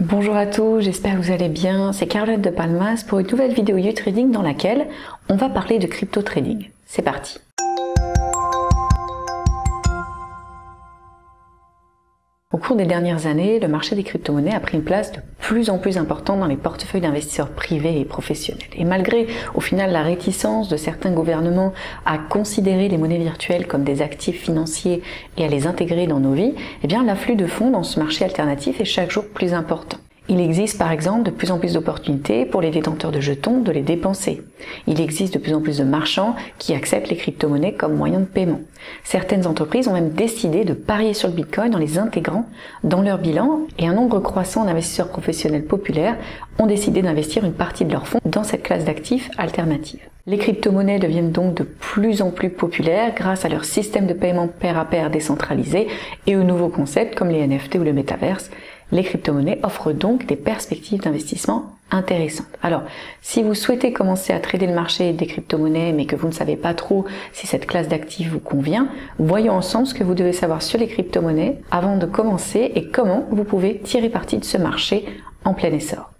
Bonjour à tous, j'espère que vous allez bien. C'est Carlotte de Palmas pour une nouvelle vidéo YouTrading dans laquelle on va parler de crypto trading. C'est parti. Au cours des dernières années, le marché des crypto-monnaies a pris une place de plus en plus importante dans les portefeuilles d'investisseurs privés et professionnels. Et malgré, au final, la réticence de certains gouvernements à considérer les monnaies virtuelles comme des actifs financiers et à les intégrer dans nos vies, eh bien, l'afflux de fonds dans ce marché alternatif est chaque jour plus important. Il existe par exemple de plus en plus d'opportunités pour les détenteurs de jetons de les dépenser. Il existe de plus en plus de marchands qui acceptent les crypto-monnaies comme moyen de paiement. Certaines entreprises ont même décidé de parier sur le Bitcoin en les intégrant dans leur bilan et un nombre croissant d'investisseurs professionnels populaires ont décidé d'investir une partie de leurs fonds dans cette classe d'actifs alternative. Les crypto-monnaies deviennent donc de plus en plus populaires grâce à leur système de paiement pair à pair décentralisé et aux nouveaux concepts comme les NFT ou le métaverse. Les crypto-monnaies offrent donc des perspectives d'investissement intéressantes. Alors, si vous souhaitez commencer à trader le marché des crypto-monnaies mais que vous ne savez pas trop si cette classe d'actifs vous convient, voyons ensemble ce que vous devez savoir sur les crypto-monnaies avant de commencer et comment vous pouvez tirer parti de ce marché en plein essor.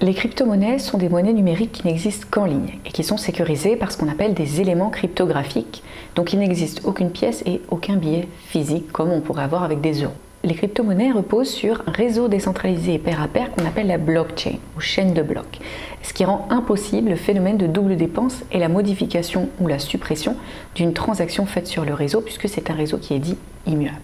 Les crypto-monnaies sont des monnaies numériques qui n'existent qu'en ligne et qui sont sécurisées par ce qu'on appelle des éléments cryptographiques. Donc il n'existe aucune pièce et aucun billet physique comme on pourrait avoir avec des euros. Les crypto-monnaies reposent sur un réseau décentralisé et pair à pair qu'on appelle la blockchain ou chaîne de blocs, ce qui rend impossible le phénomène de double dépense et la modification ou la suppression d'une transaction faite sur le réseau puisque c'est un réseau qui est dit immuable.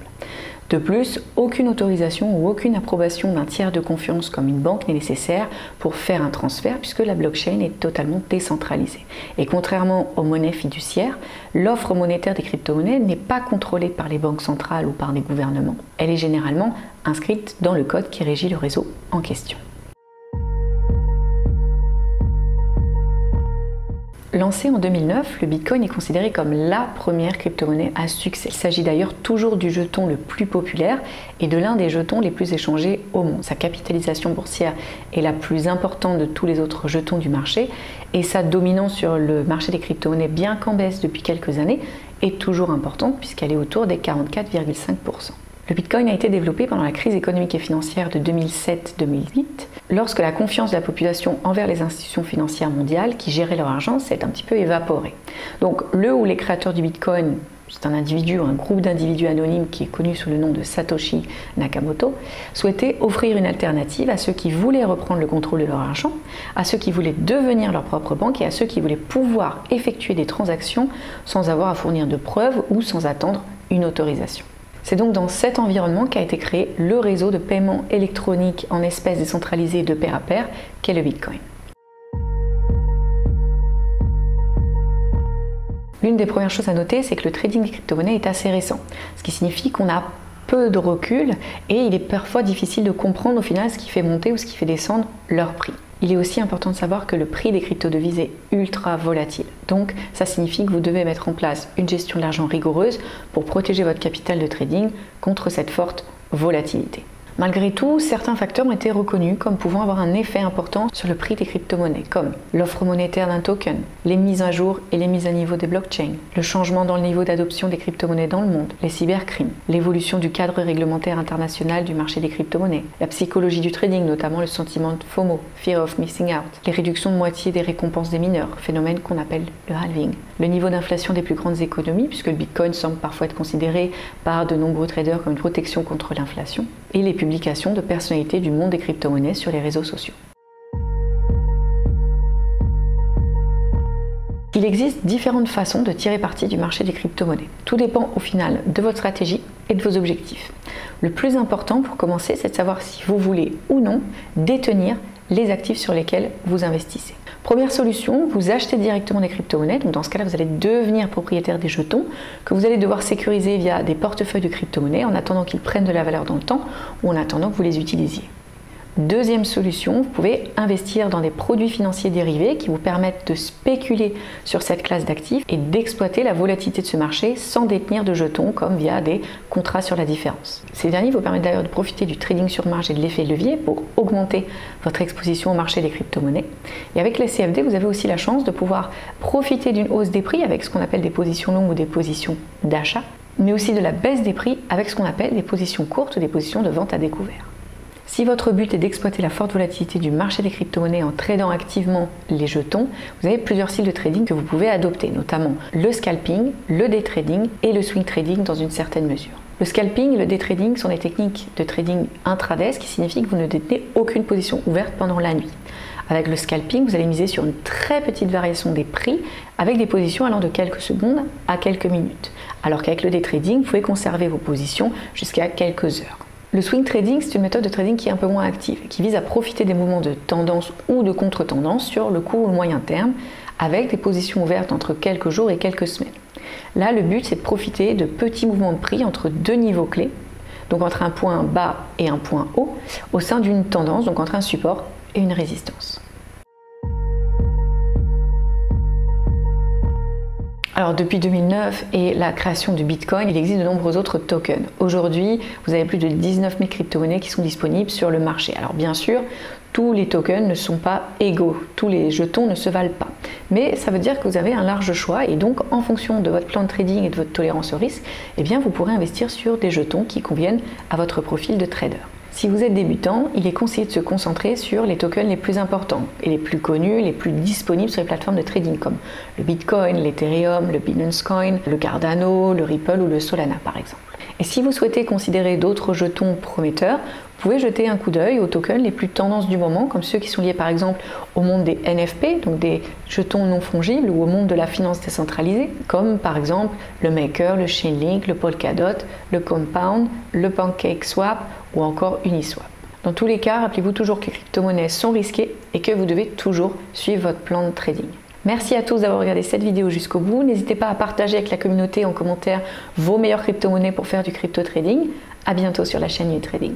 De plus, aucune autorisation ou aucune approbation d'un tiers de confiance comme une banque n'est nécessaire pour faire un transfert puisque la blockchain est totalement décentralisée. Et contrairement aux monnaies fiduciaires, l'offre monétaire des crypto-monnaies n'est pas contrôlée par les banques centrales ou par des gouvernements. Elle est généralement inscrite dans le code qui régit le réseau en question. Lancé en 2009, le Bitcoin est considéré comme la première crypto-monnaie à succès. Il s'agit d'ailleurs toujours du jeton le plus populaire et de l'un des jetons les plus échangés au monde. Sa capitalisation boursière est la plus importante de tous les autres jetons du marché et sa dominance sur le marché des crypto-monnaies, bien qu'en baisse depuis quelques années, est toujours importante puisqu'elle est autour des 44,5%. Le Bitcoin a été développé pendant la crise économique et financière de 2007-2008, lorsque la confiance de la population envers les institutions financières mondiales qui géraient leur argent s'est un petit peu évaporée. Donc le ou les créateurs du Bitcoin, c'est un individu ou un groupe d'individus anonymes qui est connu sous le nom de Satoshi Nakamoto, souhaitaient offrir une alternative à ceux qui voulaient reprendre le contrôle de leur argent, à ceux qui voulaient devenir leur propre banque et à ceux qui voulaient pouvoir effectuer des transactions sans avoir à fournir de preuves ou sans attendre une autorisation. C'est donc dans cet environnement qu'a été créé le réseau de paiement électronique en espèces décentralisées de pair à pair qu'est le Bitcoin. L'une des premières choses à noter, c'est que le trading des crypto-monnaies est assez récent, ce qui signifie qu'on a peu de recul et il est parfois difficile de comprendre au final ce qui fait monter ou ce qui fait descendre leur prix. Il est aussi important de savoir que le prix des crypto-devises est ultra volatile. Donc, ça signifie que vous devez mettre en place une gestion de l'argent rigoureuse pour protéger votre capital de trading contre cette forte volatilité. Malgré tout, certains facteurs ont été reconnus comme pouvant avoir un effet important sur le prix des crypto-monnaies, comme l'offre monétaire d'un token, les mises à jour et les mises à niveau des blockchains, le changement dans le niveau d'adoption des crypto-monnaies dans le monde, les cybercrimes, l'évolution du cadre réglementaire international du marché des crypto-monnaies, la psychologie du trading, notamment le sentiment de FOMO, Fear of Missing Out, les réductions de moitié des récompenses des mineurs, phénomène qu'on appelle le halving, le niveau d'inflation des plus grandes économies, puisque le Bitcoin semble parfois être considéré par de nombreux traders comme une protection contre l'inflation, et les publications de personnalités du monde des crypto-monnaies sur les réseaux sociaux. Il existe différentes façons de tirer parti du marché des crypto-monnaies. Tout dépend au final de votre stratégie et de vos objectifs. Le plus important pour commencer, c'est de savoir si vous voulez ou non détenir les actifs sur lesquels vous investissez. Première solution, vous achetez directement des crypto-monnaies. Donc dans ce cas-là, vous allez devenir propriétaire des jetons que vous allez devoir sécuriser via des portefeuilles de crypto-monnaies en attendant qu'ils prennent de la valeur dans le temps ou en attendant que vous les utilisiez. Deuxième solution, vous pouvez investir dans des produits financiers dérivés qui vous permettent de spéculer sur cette classe d'actifs et d'exploiter la volatilité de ce marché sans détenir de jetons comme via des contrats sur la différence. Ces derniers vous permettent d'ailleurs de profiter du trading sur marge et de l'effet de levier pour augmenter votre exposition au marché des crypto-monnaies. Et avec les CFD, vous avez aussi la chance de pouvoir profiter d'une hausse des prix avec ce qu'on appelle des positions longues ou des positions d'achat mais aussi de la baisse des prix avec ce qu'on appelle des positions courtes ou des positions de vente à découvert. Si votre but est d'exploiter la forte volatilité du marché des crypto-monnaies en tradant activement les jetons, vous avez plusieurs styles de trading que vous pouvez adopter, notamment le scalping, le day trading et le swing trading dans une certaine mesure. Le scalping et le day trading sont des techniques de trading intraday, ce qui signifie que vous ne détenez aucune position ouverte pendant la nuit. Avec le scalping, vous allez miser sur une très petite variation des prix avec des positions allant de quelques secondes à quelques minutes. Alors qu'avec le day trading, vous pouvez conserver vos positions jusqu'à quelques heures. Le swing trading, c'est une méthode de trading qui est un peu moins active, qui vise à profiter des mouvements de tendance ou de contre-tendance sur le court ou le moyen terme, avec des positions ouvertes entre quelques jours et quelques semaines. Là, le but, c'est de profiter de petits mouvements de prix entre deux niveaux clés, donc entre un point bas et un point haut, au sein d'une tendance, donc entre un support et une résistance. Alors depuis 2009 et la création du Bitcoin, il existe de nombreux autres tokens. Aujourd'hui, vous avez plus de 19 000 crypto-monnaies qui sont disponibles sur le marché. Alors bien sûr, tous les tokens ne sont pas égaux, tous les jetons ne se valent pas. Mais ça veut dire que vous avez un large choix et donc en fonction de votre plan de trading et de votre tolérance au risque, eh bien vous pourrez investir sur des jetons qui conviennent à votre profil de trader. Si vous êtes débutant, il est conseillé de se concentrer sur les tokens les plus importants et les plus connus, les plus disponibles sur les plateformes de trading comme le Bitcoin, l'Ethereum, le Binance Coin, le Cardano, le Ripple ou le Solana par exemple. Et si vous souhaitez considérer d'autres jetons prometteurs, vous pouvez jeter un coup d'œil aux tokens les plus tendances du moment, comme ceux qui sont liés par exemple au monde des NFP, donc des jetons non fongibles, ou au monde de la finance décentralisée, comme par exemple le Maker, le Chainlink, le Polkadot, le Compound, le PancakeSwap ou encore Uniswap. Dans tous les cas, rappelez-vous toujours que les crypto-monnaies sont risquées et que vous devez toujours suivre votre plan de trading. Merci à tous d'avoir regardé cette vidéo jusqu'au bout. N'hésitez pas à partager avec la communauté en commentaire vos meilleures crypto-monnaies pour faire du crypto trading. À bientôt sur la chaîne YouTrading.